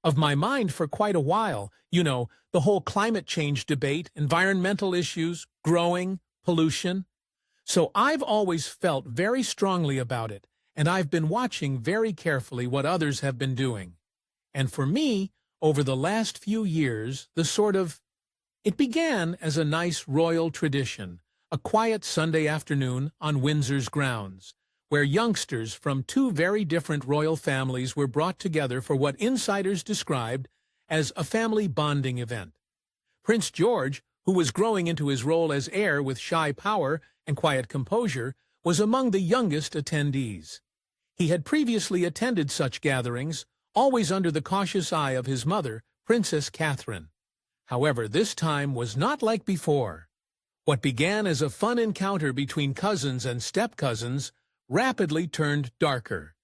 of my mind for quite a while. The whole climate change debate, environmental issues, growing, pollution. So I've always felt very strongly about it, and I've been watching very carefully what others have been doing. And for me, over the last few years, it began as a nice royal tradition, a quiet Sunday afternoon on Windsor's grounds, where youngsters from two very different royal families were brought together for what insiders described as a family bonding event. Prince George, who was growing into his role as heir with shy power and quiet composure, was among the youngest attendees. He had previously attended such gatherings, always under the cautious eye of his mother, Princess Catherine. However, this time was not like before. What began as a fun encounter between cousins and step-cousins rapidly turned darker.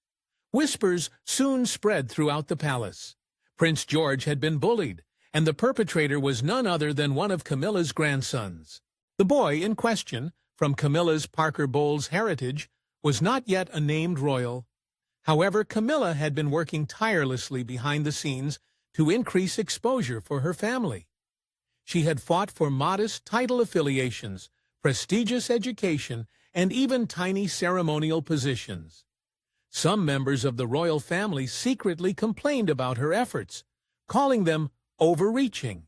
Whispers soon spread throughout the palace. Prince George had been bullied, and the perpetrator was none other than one of Camilla's grandsons. The boy in question, from Camilla's Parker Bowles heritage, was not yet a named royal. However, Camilla had been working tirelessly behind the scenes to increase exposure for her family. She had fought for modest title affiliations, prestigious education, and even tiny ceremonial positions. Some members of the royal family secretly complained about her efforts, calling them overreaching.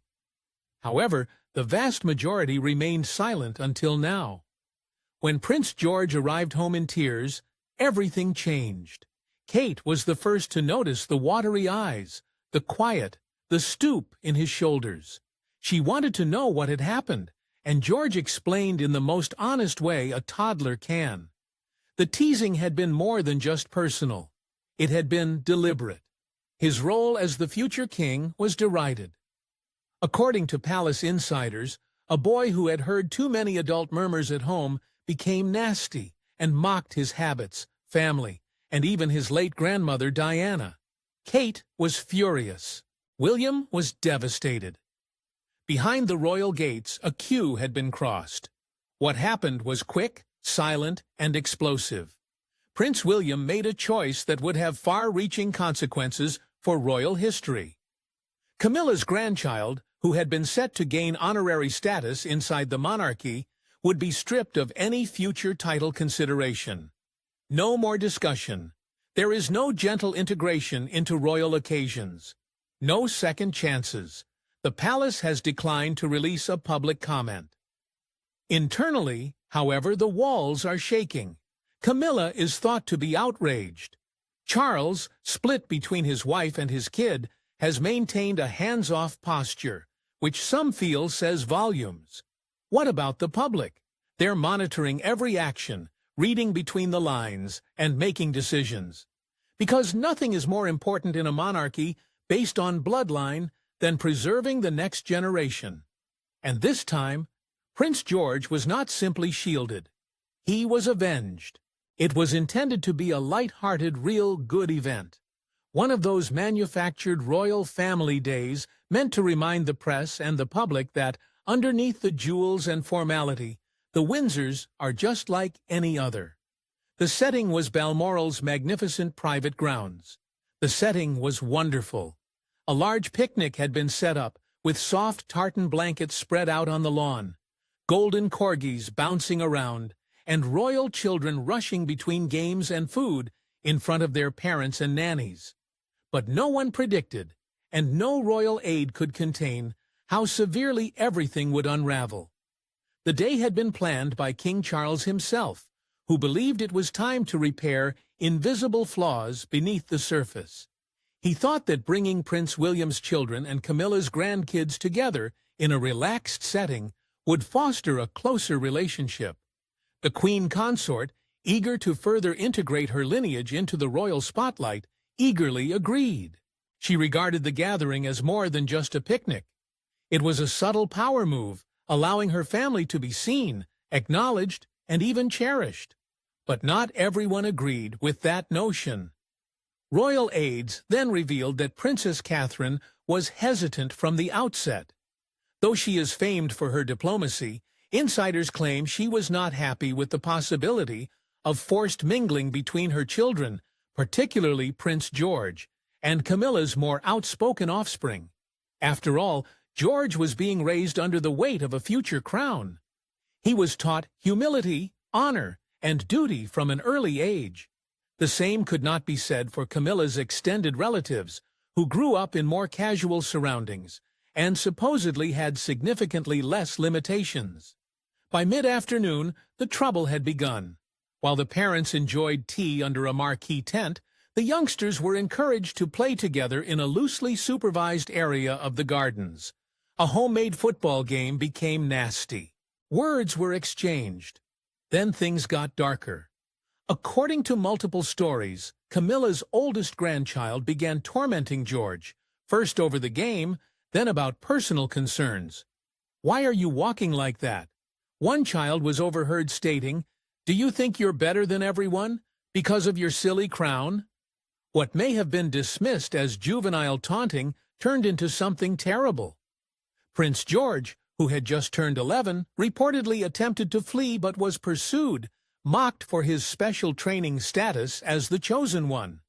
However, the vast majority remained silent until now. When Prince George arrived home in tears, everything changed. Kate was the first to notice the watery eyes, the quiet, the stoop in his shoulders. She wanted to know what had happened, and George explained in the most honest way a toddler can. The teasing had been more than just personal. It had been deliberate. His role as the future king was derided. According to palace insiders, a boy who had heard too many adult murmurs at home became nasty and mocked his habits, family, and even his late grandmother Diana. Kate was furious. William was devastated. Behind the royal gates, a queue had been crossed. What happened was quick, silent, and explosive. Prince William made a choice that would have far-reaching consequences for royal history. Camilla's grandchild, who had been set to gain honorary status inside the monarchy, would be stripped of any future title consideration. No more discussion. There is no gentle integration into royal occasions. No second chances. The palace has declined to release a public comment. Internally, however, the walls are shaking. Camilla is thought to be outraged. Charles, split between his wife and his kid, has maintained a hands-off posture, which some feel says volumes. What about the public? They're monitoring every action, reading between the lines, and making decisions. Because nothing is more important in a monarchy based on bloodline than preserving the next generation. And this time, Prince George was not simply shielded. He was avenged. It was intended to be a light-hearted, real good event. One of those manufactured royal family days meant to remind the press and the public that, underneath the jewels and formality, the Windsors are just like any other. The setting was Balmoral's magnificent private grounds. The setting was wonderful. A large picnic had been set up, with soft tartan blankets spread out on the lawn, golden corgis bouncing around, and royal children rushing between games and food in front of their parents and nannies. But no one predicted, and no royal aid could contain, how severely everything would unravel. The day had been planned by King Charles himself, who believed it was time to repair invisible flaws beneath the surface. He thought that bringing Prince William's children and Camilla's grandkids together in a relaxed setting would foster a closer relationship. The Queen Consort, eager to further integrate her lineage into the royal spotlight, eagerly agreed. She regarded the gathering as more than just a picnic. It was a subtle power move, allowing her family to be seen, acknowledged, and even cherished. But not everyone agreed with that notion. Royal aides then revealed that Princess Catherine was hesitant from the outset. Though she is famed for her diplomacy, insiders claim she was not happy with the possibility of forced mingling between her children, particularly Prince George, and Camilla's more outspoken offspring. After all, George was being raised under the weight of a future crown. He was taught humility, honor, and duty from an early age. The same could not be said for Camilla's extended relatives, who grew up in more casual surroundings and supposedly had significantly less limitations. By mid-afternoon, the trouble had begun. While the parents enjoyed tea under a marquee tent, the youngsters were encouraged to play together in a loosely supervised area of the gardens. A homemade football game became nasty. Words were exchanged. Then things got darker. According to multiple stories, Camilla's oldest grandchild began tormenting George, first over the game, then about personal concerns. "Why are you walking like that?" One child was overheard stating, "Do you think you're better than everyone because of your silly crown?" What may have been dismissed as juvenile taunting turned into something terrible. Prince George, who had just turned 11, reportedly attempted to flee but was pursued, mocked for his special training status as the chosen one.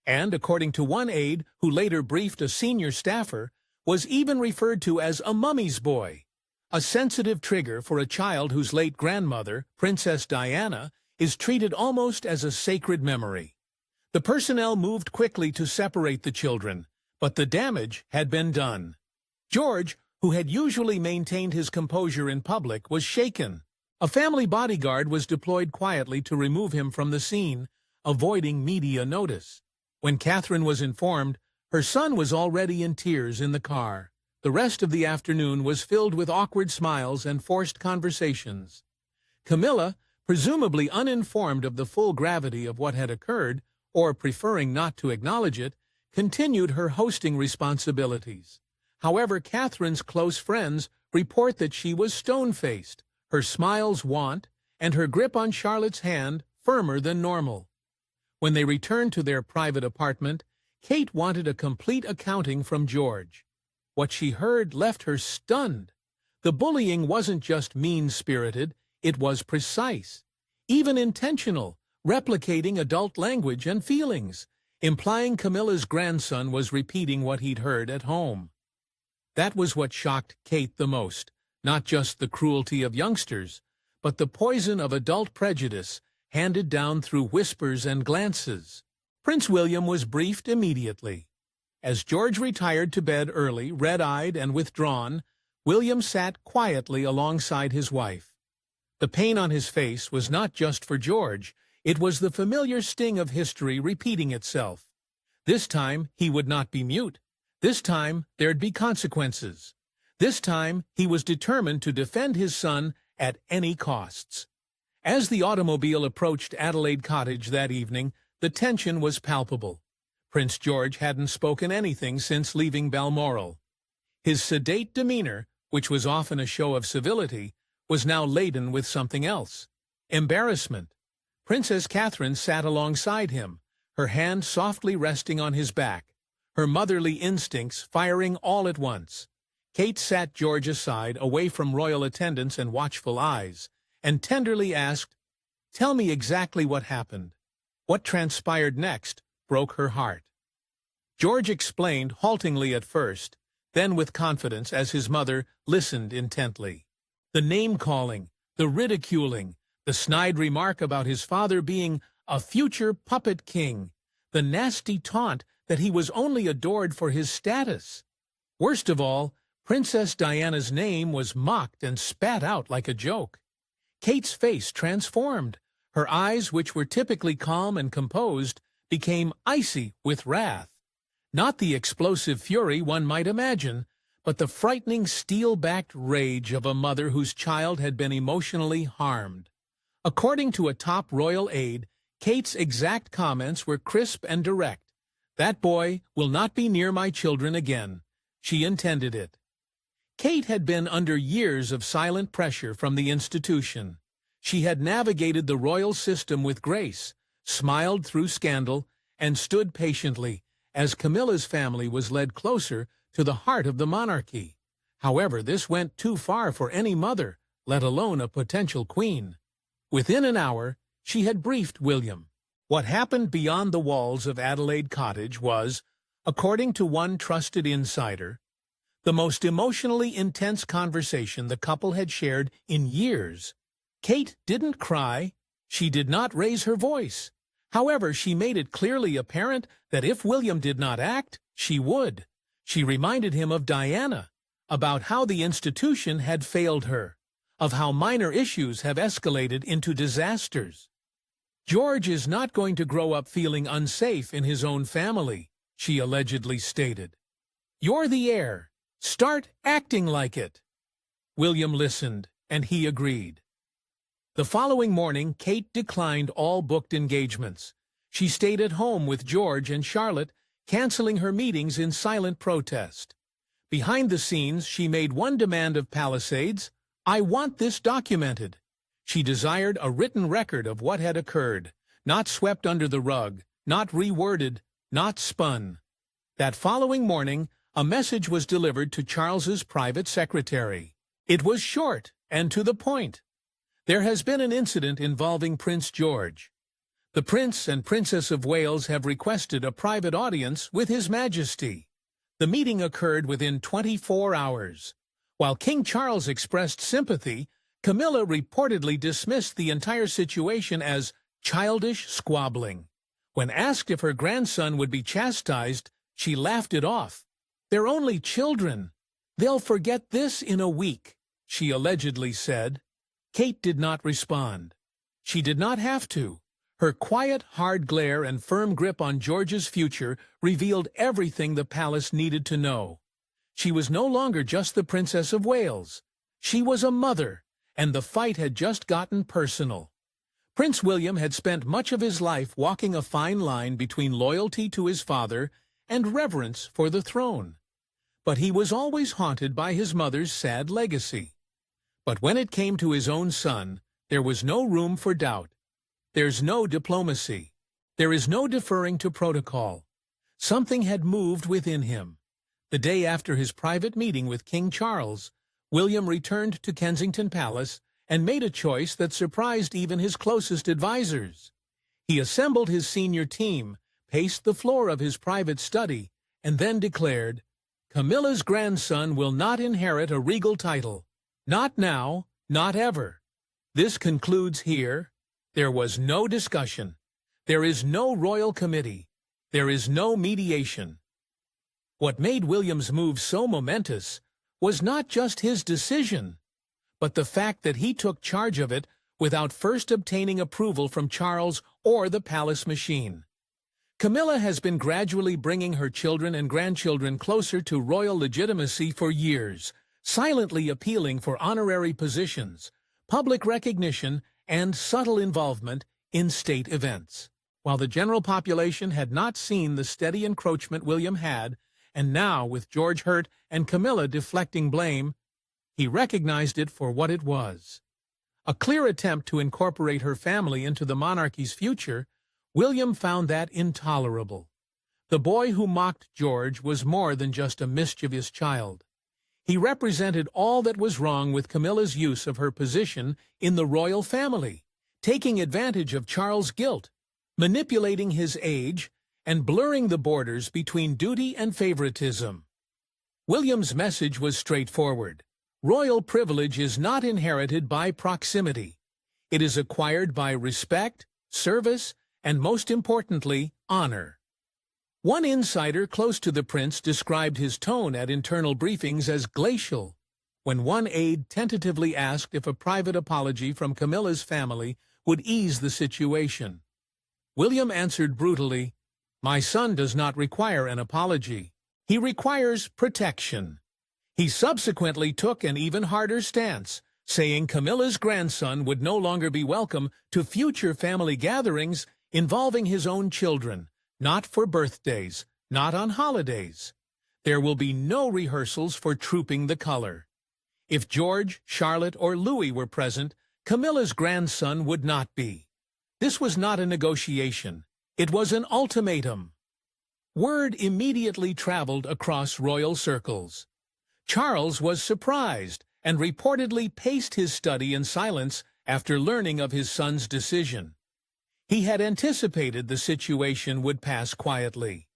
And, according to one aide, who later briefed a senior staffer, was even referred to as a mummy's boy, a sensitive trigger for a child whose late grandmother, Princess Diana, is treated almost as a sacred memory. The personnel moved quickly to separate the children, but the damage had been done. George, who had usually maintained his composure in public, was shaken. A family bodyguard was deployed quietly to remove him from the scene, avoiding media notice. When Catherine was informed, her son was already in tears in the car. The rest of the afternoon was filled with awkward smiles and forced conversations. Camilla, presumably uninformed of the full gravity of what had occurred, or preferring not to acknowledge it, continued her hosting responsibilities. However, Catherine's close friends report that she was stone-faced, her smiles want, and her grip on Charlotte's hand firmer than normal. When they returned to their private apartment, Kate wanted a complete accounting from George. What she heard left her stunned. The bullying wasn't just mean-spirited, it was precise, even intentional, replicating adult language and feelings, implying Camilla's grandson was repeating what he'd heard at home. That was what shocked Kate the most, not just the cruelty of youngsters, but the poison of adult prejudice handed down through whispers and glances. Prince William was briefed immediately. As George retired to bed early, red-eyed and withdrawn, William sat quietly alongside his wife. The pain on his face was not just for George, it was the familiar sting of history repeating itself. This time he would not be mute. This time there'd be consequences. This time he was determined to defend his son at any costs. As the automobile approached Adelaide Cottage that evening, the tension was palpable. Prince George hadn't spoken anything since leaving Balmoral. His sedate demeanor, which was often a show of civility, was now laden with something else: embarrassment. Princess Catherine sat alongside him, her hand softly resting on his back, her motherly instincts firing all at once. Kate sat George aside, away from royal attendants and watchful eyes, and tenderly asked, "Tell me exactly what happened." What transpired next broke her heart. George explained, haltingly at first, then with confidence as his mother listened intently. The name-calling, the ridiculing, the snide remark about his father being a future puppet king, the nasty taunt that he was only adored for his status. Worst of all, Princess Diana's name was mocked and spat out like a joke. Kate's face transformed. Her eyes, which were typically calm and composed, became icy with wrath. Not the explosive fury one might imagine, but the frightening steel-backed rage of a mother whose child had been emotionally harmed. According to a top royal aide, Kate's exact comments were crisp and direct. "That boy will not be near my children again." She intended it. Kate had been under years of silent pressure from the institution. She had navigated the royal system with grace, smiled through scandal, and stood patiently as Camilla's family was led closer to the heart of the monarchy. However, this went too far for any mother, let alone a potential queen. Within an hour, she had briefed William. What happened beyond the walls of Adelaide Cottage was According to one trusted insider, the most emotionally intense conversation the couple had shared in years. Kate didn't cry. She did not raise her voice. However, she made it clearly apparent that if William did not act, she would. She reminded him of Diana, about how the institution had failed her, of how minor issues have escalated into disasters. George is not going to grow up feeling unsafe in his own family, she allegedly stated. You're the heir. Start acting like it. William listened, and he agreed. The following morning, Kate declined all booked engagements. She stayed at home with George and Charlotte, canceling her meetings in silent protest. Behind the scenes, she made one demand of Palisades: I want this documented. She desired a written record of what had occurred, not swept under the rug, not reworded, not spun. That following morning, a message was delivered to Charles's private secretary. It was short and to the point. There has been an incident involving Prince George. The Prince and Princess of Wales have requested a private audience with His Majesty. The meeting occurred within 24 hours. While King Charles expressed sympathy, Camilla reportedly dismissed the entire situation as childish squabbling. When asked if her grandson would be chastised, she laughed it off. They're only children. They'll forget this in a week, she allegedly said. Kate did not respond. She did not have to. Her quiet, hard glare and firm grip on George's future revealed everything the palace needed to know. She was no longer just the Princess of Wales. She was a mother, and the fight had just gotten personal. Prince William had spent much of his life walking a fine line between loyalty to his father and reverence for the throne. But he was always haunted by his mother's sad legacy. But when it came to his own son, there was no room for doubt. There's no diplomacy. There is no deferring to protocol. Something had moved within him. The day after his private meeting with King Charles, William returned to Kensington Palace and made a choice that surprised even his closest advisers. He assembled his senior team, paced the floor of his private study, and then declared, Camilla's grandson will not inherit a regal title. Not now, not ever. This concludes here. There was no discussion. There is no royal committee. There is no mediation. What made William's move so momentous was not just his decision, but the fact that he took charge of it without first obtaining approval from Charles or the palace machine. Camilla has been gradually bringing her children and grandchildren closer to royal legitimacy for years, silently appealing for honorary positions, public recognition, and subtle involvement in state events. While the general population had not seen the steady encroachment William had, and now with George hurt and Camilla deflecting blame, he recognized it for what it was. A clear attempt to incorporate her family into the monarchy's future, William found that intolerable. The boy who mocked George was more than just a mischievous child. He represented all that was wrong with Camilla's use of her position in the royal family, taking advantage of Charles' guilt, manipulating his age, and blurring the borders between duty and favoritism. William's message was straightforward. Royal privilege is not inherited by proximity. It is acquired by respect, service, and most importantly, honor. One insider close to the prince described his tone at internal briefings as glacial. When one aide tentatively asked if a private apology from Camilla's family would ease the situation, William answered brutally, "My son does not require an apology. He requires protection." He subsequently took an even harder stance, saying Camilla's grandson would no longer be welcome to future family gatherings involving his own children, not for birthdays, not on holidays. There will be no rehearsals for trooping the color. If George, Charlotte, or Louis were present, Camilla's grandson would not be. This was not a negotiation. It was an ultimatum. Word immediately traveled across royal circles. Charles was surprised and reportedly paced his study in silence after learning of his son's decision. He had anticipated the situation would pass quietly.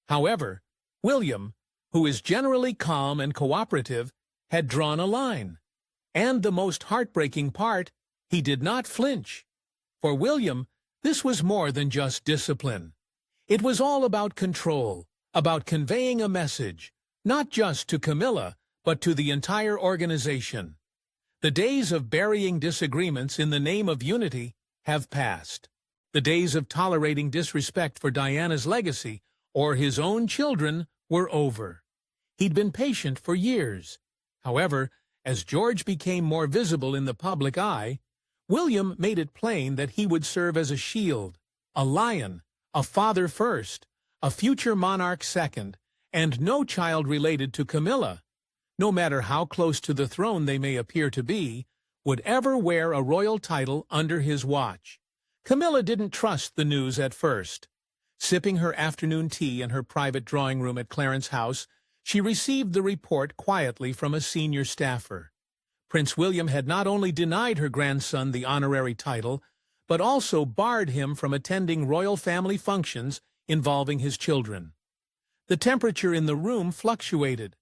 However, William, who is generally calm and cooperative, had drawn a line. And the most heartbreaking part, he did not flinch. For William, this was more than just discipline. It was all about control, about conveying a message, not just to Camilla, but to the entire organization. The days of burying disagreements in the name of unity have passed. The days of tolerating disrespect for Diana's legacy or his own children were over. He'd been patient for years. However, as George became more visible in the public eye, William made it plain that he would serve as a shield, a lion, a father first, a future monarch second, and no child related to Camilla, no matter how close to the throne they may appear to be, would ever wear a royal title under his watch. Camilla didn't trust the news at first. Sipping her afternoon tea in her private drawing room at Clarence House, she received the report quietly from a senior staffer. Prince William had not only denied her grandson the honorary title, but also barred him from attending royal family functions involving his children. The temperature in the room fluctuated.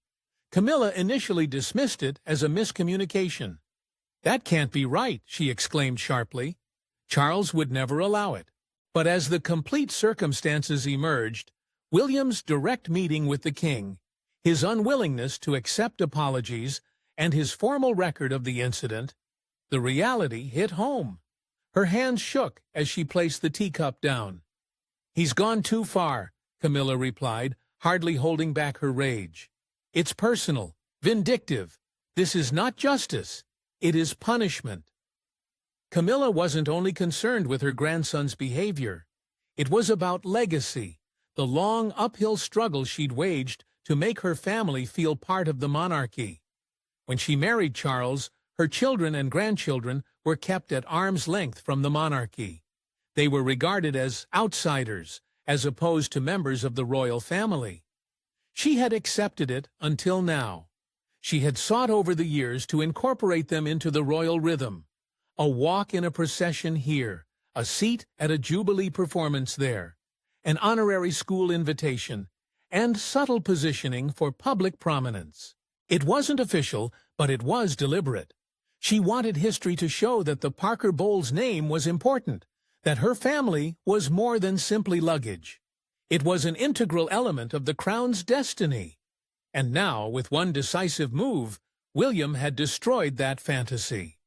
Camilla initially dismissed it as a miscommunication. "That can't be right," she exclaimed sharply. Charles would never allow it. But as the complete circumstances emerged, William's direct meeting with the king, his unwillingness to accept apologies, and his formal record of the incident, the reality hit home. Her hands shook as she placed the teacup down. "He's gone too far," Camilla replied, hardly holding back her rage. "It's personal, vindictive. This is not justice. It is punishment." Camilla wasn't only concerned with her grandson's behavior. It was about legacy, the long uphill struggle she'd waged to make her family feel part of the monarchy. When she married Charles, her children and grandchildren were kept at arm's length from the monarchy. They were regarded as outsiders, as opposed to members of the royal family. She had accepted it until now. She had sought over the years to incorporate them into the royal rhythm. A walk in a procession here, a seat at a Jubilee performance there, an honorary school invitation, and subtle positioning for public prominence. It wasn't official, but it was deliberate. She wanted history to show that the Parker Bowles name was important, that her family was more than simply luggage. It was an integral element of the crown's destiny. And now, with one decisive move, William had destroyed that fantasy.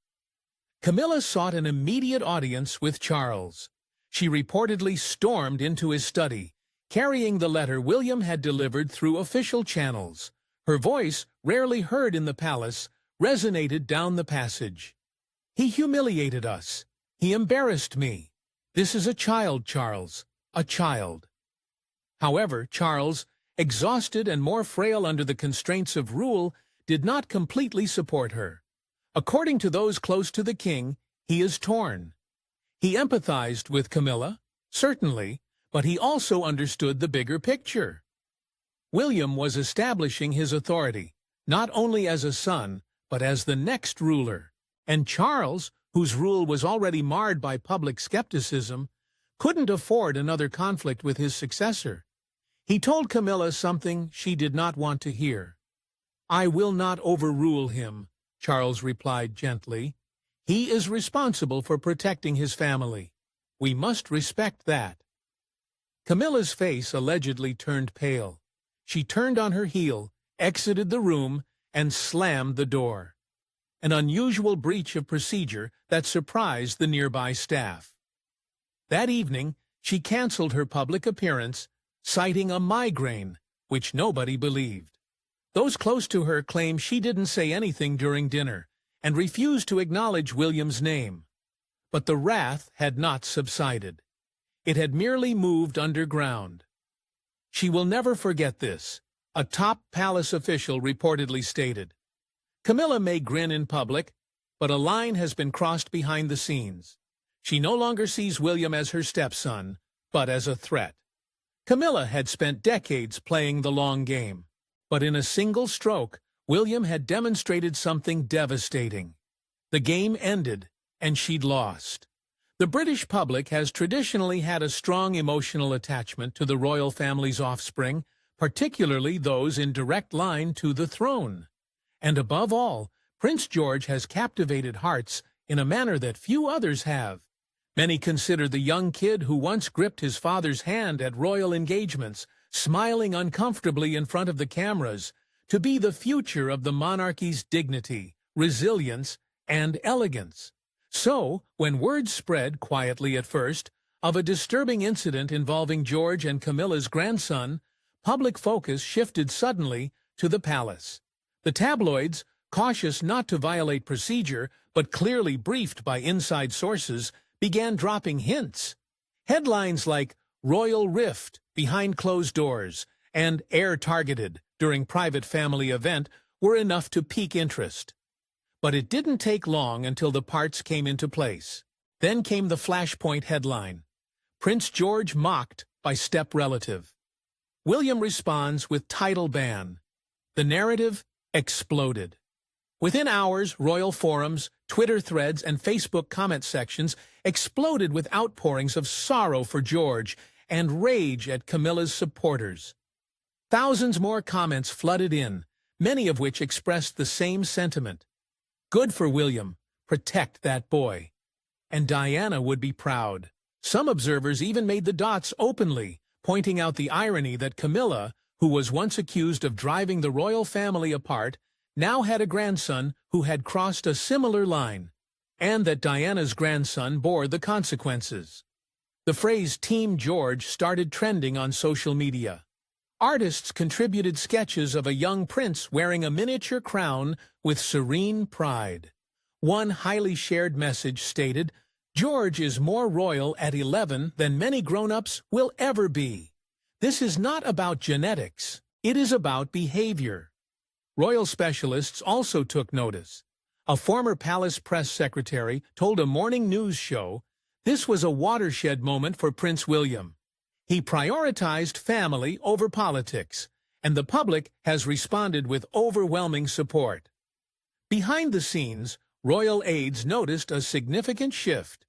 Camilla sought an immediate audience with Charles. She reportedly stormed into his study, carrying the letter William had delivered through official channels. Her voice, rarely heard in the palace, resonated down the passage. "He humiliated us. He embarrassed me. This is a child, Charles, a child." However, Charles, exhausted and more frail under the constraints of rule, did not completely support her. According to those close to the king, he is torn. He empathized with Camilla, certainly, but he also understood the bigger picture. William was establishing his authority, not only as a son, but as the next ruler. And Charles, whose rule was already marred by public skepticism, couldn't afford another conflict with his successor. He told Camilla something she did not want to hear. "I will not overrule him," Charles replied gently. "He is responsible for protecting his family. We must respect that." Camilla's face allegedly turned pale. She turned on her heel, exited the room, and slammed the door. An unusual breach of procedure that surprised the nearby staff. That evening, she canceled her public appearance, citing a migraine, which nobody believed. Those close to her claimed she didn't say anything during dinner and refused to acknowledge William's name. But the wrath had not subsided. It had merely moved underground. "She will never forget this," a top palace official reportedly stated. "Camilla may grin in public, but a line has been crossed behind the scenes. She no longer sees William as her stepson, but as a threat." Camilla had spent decades playing the long game, but in a single stroke, William had demonstrated something devastating. The game ended, and she'd lost. The British public has traditionally had a strong emotional attachment to the royal family's offspring, particularly those in direct line to the throne. And above all, Prince George has captivated hearts in a manner that few others have. Many consider the young kid who once gripped his father's hand at royal engagements, smiling uncomfortably in front of the cameras, to be the future of the monarchy's dignity, resilience, and elegance. So, when word spread, quietly at first, of a disturbing incident involving George and Camilla's grandson, public focus shifted suddenly to the palace. The tabloids, cautious not to violate procedure, but clearly briefed by inside sources, began dropping hints. Headlines like "Royal Rift behind closed doors" and "Heir targeted during private family event" were enough to pique interest. But it didn't take long until the parts came into place. Then came the flashpoint headline: Prince George mocked by step-relative. William responds with title ban. The narrative exploded. Within hours, royal forums, Twitter threads, and Facebook comment sections exploded with outpourings of sorrow for George and rage at Camilla's supporters. Thousands more comments flooded in, many of which expressed the same sentiment. Good for William. Protect that boy. And Diana would be proud. Some observers even made the dots openly, pointing out the irony that Camilla, who was once accused of driving the royal family apart, now had a grandson who had crossed a similar line, and that Diana's grandson bore the consequences. The phrase Team George started trending on social media. Artists contributed sketches of a young prince wearing a miniature crown with serene pride. One highly shared message stated, "George is more royal at 11 than many grown-ups will ever be. This is not about genetics. It is about behavior." Royal specialists also took notice. A former palace press secretary told a morning news show this was a watershed moment for Prince William. He prioritized family over politics, and the public has responded with overwhelming support. Behind the scenes, royal aides noticed a significant shift.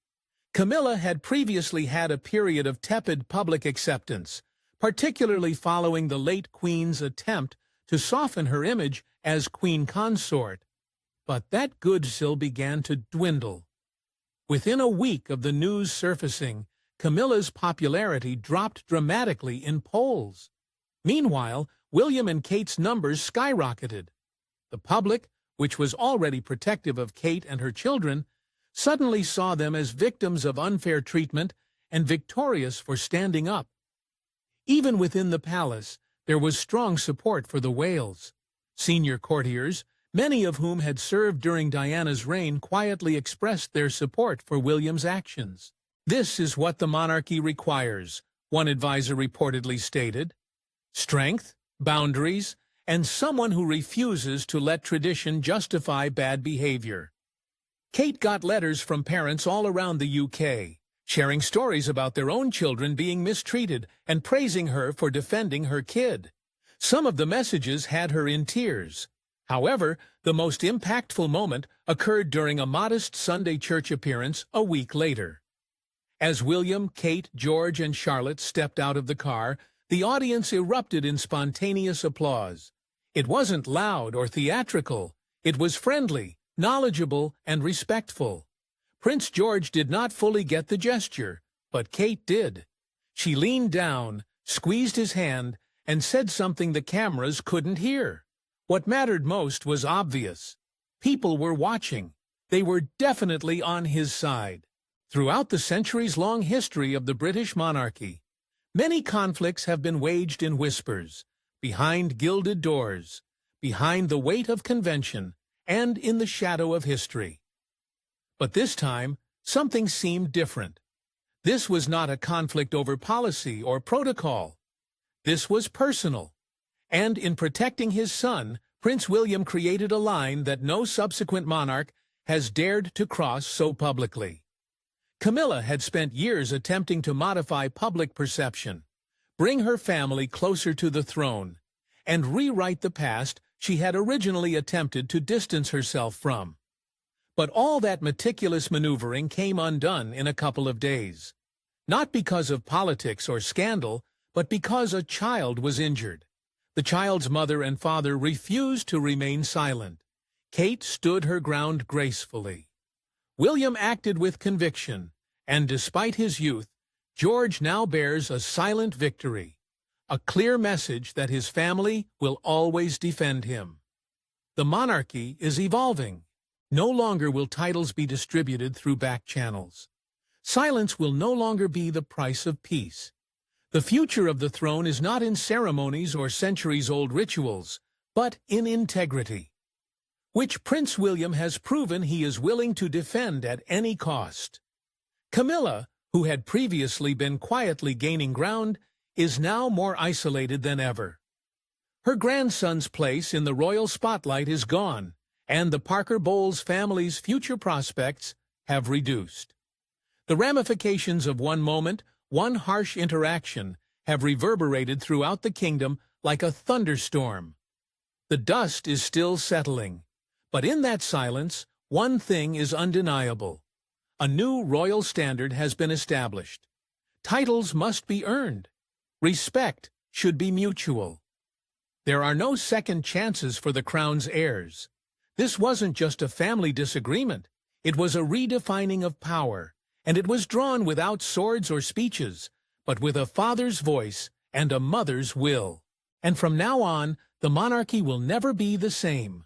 Camilla had previously had a period of tepid public acceptance, particularly following the late Queen's attempt to soften her image as Queen Consort. But that goodwill began to dwindle. Within a week of the news surfacing, Camilla's popularity dropped dramatically in polls. Meanwhile, William and Kate's numbers skyrocketed. The public, which was already protective of Kate and her children, suddenly saw them as victims of unfair treatment and victorious for standing up. Even within the palace, there was strong support for the Wales. Senior courtiers, many of whom had served during Diana's reign, quietly expressed their support for William's actions. "This is what the monarchy requires," one advisor reportedly stated. "Strength, boundaries, and someone who refuses to let tradition justify bad behavior." Kate got letters from parents all around the UK, sharing stories about their own children being mistreated and praising her for defending her kid. Some of the messages had her in tears. However, the most impactful moment occurred during a modest Sunday church appearance a week later. As William, Kate, George, and Charlotte stepped out of the car, the audience erupted in spontaneous applause. It wasn't loud or theatrical. It was friendly, knowledgeable, and respectful. Prince George did not fully get the gesture, but Kate did. She leaned down, squeezed his hand, and said something the cameras couldn't hear. What mattered most was obvious. People were watching. They were definitely on his side. Throughout the centuries-long history of the British monarchy, many conflicts have been waged in whispers, behind gilded doors, behind the weight of convention, and in the shadow of history. But this time, something seemed different. This was not a conflict over policy or protocol. This was personal. And in protecting his son, Prince William created a line that no subsequent monarch has dared to cross so publicly. Camilla had spent years attempting to modify public perception, bring her family closer to the throne, and rewrite the past she had originally attempted to distance herself from. But all that meticulous maneuvering came undone in a couple of days. Not because of politics or scandal, but because a child was injured. The child's mother and father refused to remain silent. Kate stood her ground gracefully. William acted with conviction, and despite his youth, George now bears a silent victory, a clear message that his family will always defend him. The monarchy is evolving. No longer will titles be distributed through back channels. Silence will no longer be the price of peace. The future of the throne is not in ceremonies or centuries-old rituals, but in integrity, which Prince William has proven he is willing to defend at any cost. Camilla, who had previously been quietly gaining ground, is now more isolated than ever. Her grandson's place in the royal spotlight is gone, and the Parker Bowles family's future prospects have reduced. The ramifications of one moment, one harsh interaction, have reverberated throughout the kingdom like a thunderstorm. The dust is still settling, but in that silence, one thing is undeniable. A new royal standard has been established. Titles must be earned. Respect should be mutual. There are no second chances for the crown's heirs. This wasn't just a family disagreement. It was a redefining of power, and it was drawn without swords or speeches, but with a father's voice and a mother's will. And from now on, the monarchy will never be the same.